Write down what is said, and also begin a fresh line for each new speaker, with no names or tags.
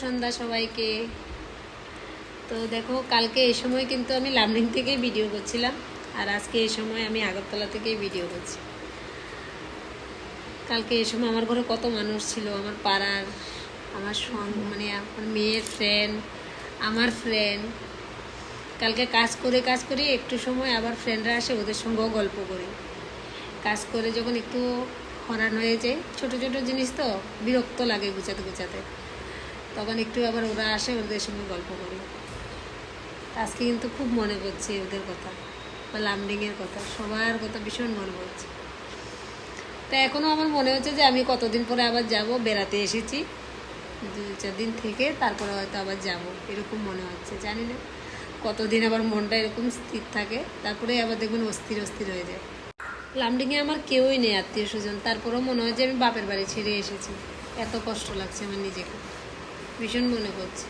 সন্ধ্যা সবাইকে। তো দেখো, কালকে এই সময় কিন্তু আমি লামডিং থেকেই ভিডিও করছিলাম, আর আজকে এই সময় আমি আগরতলা থেকেই ভিডিও করছি। কালকে এই সময় আমার ঘরে কত মানুষ ছিল, আমার পাড়ার, আমার মানে আমার মেয়ের ফ্রেন্ড, আমার ফ্রেন্ড। কালকে কাজ করে একটু সময় আবার ফ্রেন্ডরা আসে, ওদের সঙ্গেও গল্প করি। কাজ করে যখন একটু হরান হয়ে যায়, ছোটো ছোটো জিনিস তো বিরক্ত লাগে গুছাতে, তখন একটু আবার ওরা আসে, ওদের সঙ্গে গল্প করি। আজকে কিন্তু খুব মনে পড়ছে ওদের কথা বা লামডিংয়ের কথা, সবার কথা ভীষণ মনে পড়ছে। তা এখনও আমার মনে হচ্ছে যে আমি কতদিন পরে আবার যাব, বেড়াতে এসেছি 2-4 দিন থেকে, তারপরে হয়তো আবার যাব, এরকম মনে হচ্ছে। জানি না কতদিন আবার মনটা এরকম স্থির থাকে, তারপরে আবার দেখবেন অস্থির হয়ে যায়। লামডিংয়ে আমার কেউই নেই আত্মীয় স্বজন, তারপরেও মনে হয় যে আমি বাপের বাড়ি ছেড়ে এসেছি। এত কষ্ট লাগছে আমার নিজেকে, ভীষণ মনে পড়ছে।